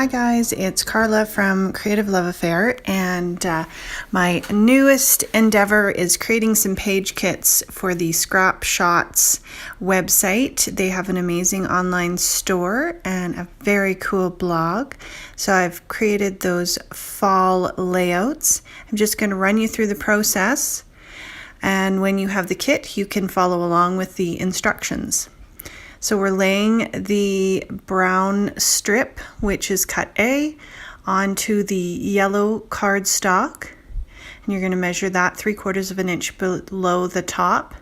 Hi guys, it's Carla from Creative Love Affair, and my newest endeavor is creating some page kits for the Shotz website. They have an amazing online store and a very cool blog. So I've created those fall layouts. I'm just going to run you through the process, and when you have the kit, you can follow along with the instructions. So we're laying the brown strip, which is cut A, onto the yellow cardstock. And you're going to measure that 3/4 of an inch below the top.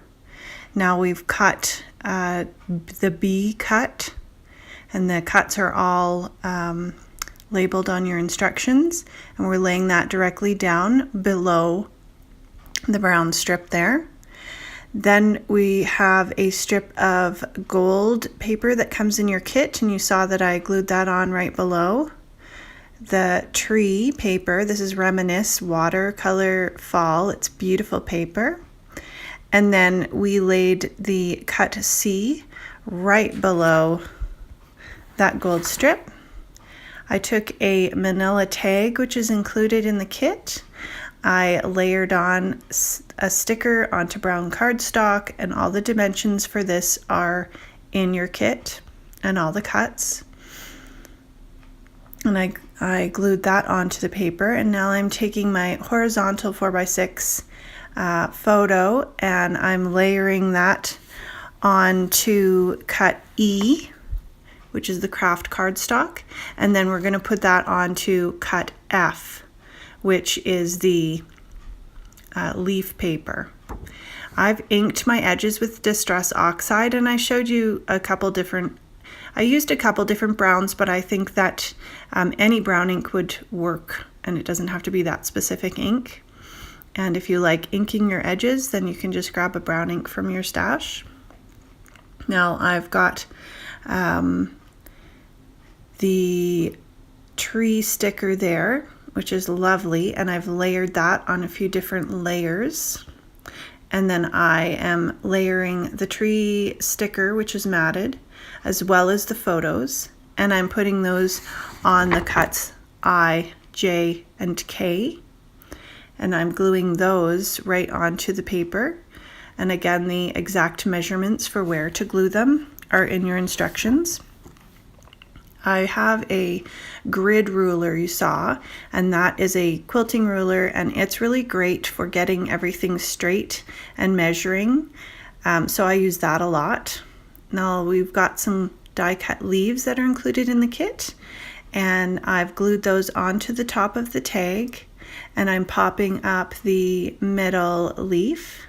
Now we've cut the B cut, and the cuts are all labeled on your instructions. And we're laying that directly down below the brown strip there. Then we have a strip of gold paper that comes in your kit, and you saw that I glued that on right below. The tree paper, this is Reminisce Watercolor Fall. It's beautiful paper. And then we laid the cut C right below that gold strip. I took a manila tag, which is included in the kit. I layered on a sticker onto brown cardstock, and all the dimensions for this are in your kit and all the cuts. And I glued that onto the paper, and now I'm taking my horizontal 4x6 photo and I'm layering that onto cut E, which is the craft cardstock, and then we're going to put that onto cut F, which is the leaf paper. I've inked my edges with Distress Oxide, and I showed you I used a couple different browns, but I think that any brown ink would work, and it doesn't have to be that specific ink. And if you like inking your edges, then you can just grab a brown ink from your stash. Now I've got the tree sticker there, which is lovely, and I've layered that on a few different layers. And then I am layering the tree sticker, which is matted, as well as the photos, and I'm putting those on the cuts I, J, and K, and I'm gluing those right onto the paper. And again, the exact measurements for where to glue them are in your instructions. I have a grid ruler you saw, and that is a quilting ruler, and it's really great for getting everything straight and measuring. So I use that a lot. Now we've got some die cut leaves that are included in the kit, and I've glued those onto the top of the tag, and I'm popping up the middle leaf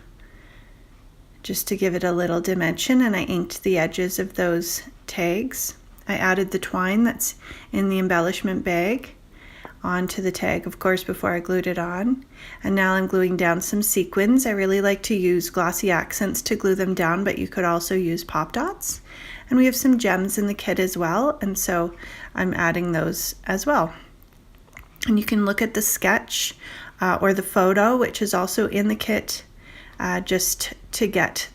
just to give it a little dimension, and I inked the edges of those tags. I added the twine that's in the embellishment bag onto the tag, of course, before I glued it on. And now I'm gluing down some sequins. I really like to use glossy accents to glue them down, but you could also use pop dots. And we have some gems in the kit as well, and so I'm adding those as well. And you can look at the sketch or the photo, which is also in the kit, just to get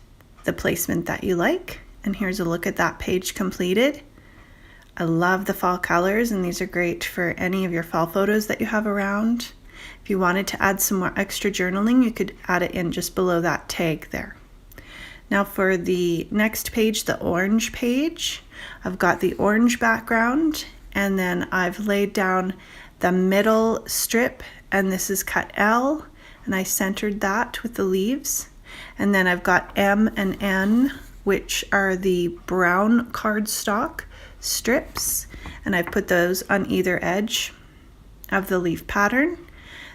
the placement that you like. And here's a look at that page completed. I love the fall colors, and these are great for any of your fall photos that you have around. If you wanted to add some more extra journaling, you could add it in just below that tag there. Now for the next page, the orange page, I've got the orange background, and then I've laid down the middle strip, and this is cut L, and I centered that with the leaves. And then I've got M and N, which are the brown cardstock strips, and I've put those on either edge of the leaf pattern.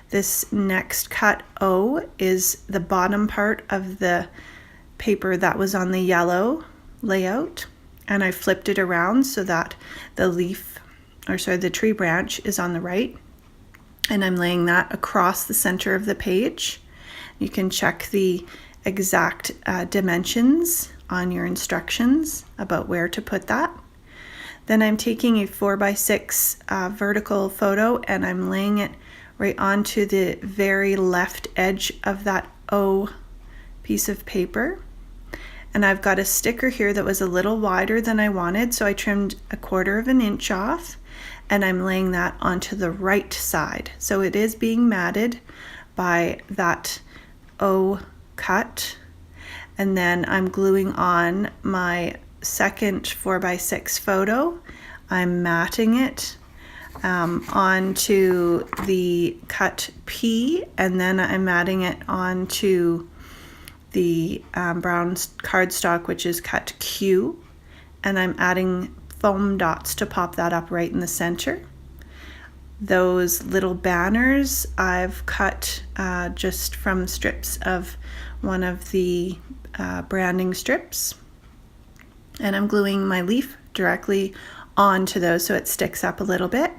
This next cut O is the bottom part of the paper that was on the yellow layout, and I flipped it around so that the tree branch is on the right, and I'm laying that across the center of the page. You can check the exact dimensions on your instructions about where to put that. Then I'm taking a 4x6 vertical photo, and I'm laying it right onto the very left edge of that O piece of paper. And I've got a sticker here that was a little wider than I wanted, so I trimmed 1/4 of an inch off, and I'm laying that onto the right side. So it is being matted by that O cut, and then I'm gluing on my second 4x6 photo. I'm matting it onto the cut P, and then I'm matting it onto the brown cardstock, which is cut Q, and I'm adding foam dots to pop that up right in the center. Those little banners I've cut just from strips of one of the branding strips, and I'm gluing my leaf directly onto those so it sticks up a little bit.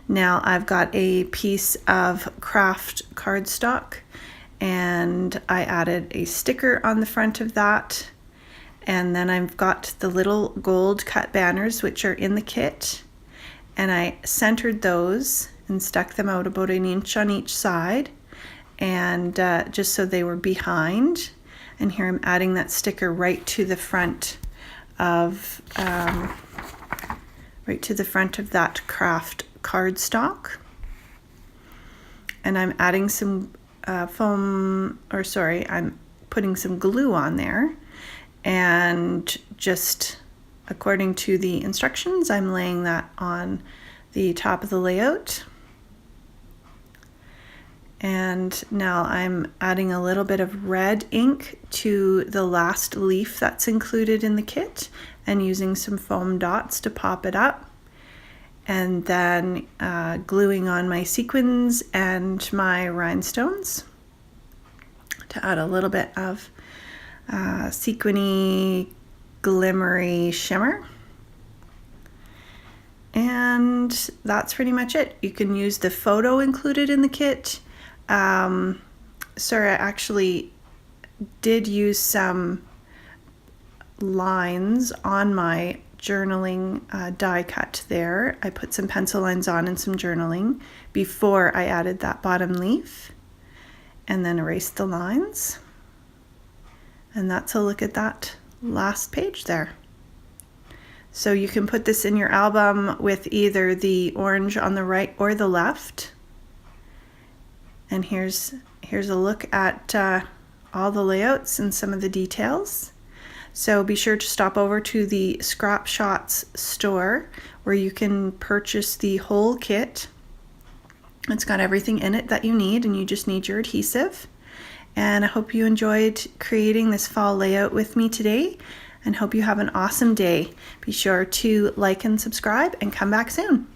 Now I've got a piece of craft cardstock, and I added a sticker on the front of that, and then I've got the little gold cut banners which are in the kit, and I centered those and stuck them out about 1 inch on each side, and just so they were behind. And here I'm adding that sticker right to the front of that craft cardstock, and I'm adding some I'm putting some glue on there, and just according to the instructions, I'm laying that on the top of the layout. And now I'm adding a little bit of red ink to the last leaf that's included in the kit, and using some foam dots to pop it up, and then gluing on my sequins and my rhinestones to add a little bit of sequiny, glimmery shimmer. And that's pretty much it. You can use the photo included in the kit. Sorry, I actually did use some lines on my journaling die cut there. I put some pencil lines on and some journaling before I added that bottom leaf, and then erased the lines. And that's a look at that last page there. So you can put this in your album with either the orange on the right or the left. And here's a look at all the layouts and some of the details. So be sure to stop over to the Scrap Shotz store, where you can purchase the whole kit. It's got everything in it that you need, and you just need your adhesive. And I hope you enjoyed creating this fall layout with me today, and hope you have an awesome day. Be sure to like and subscribe, and come back soon.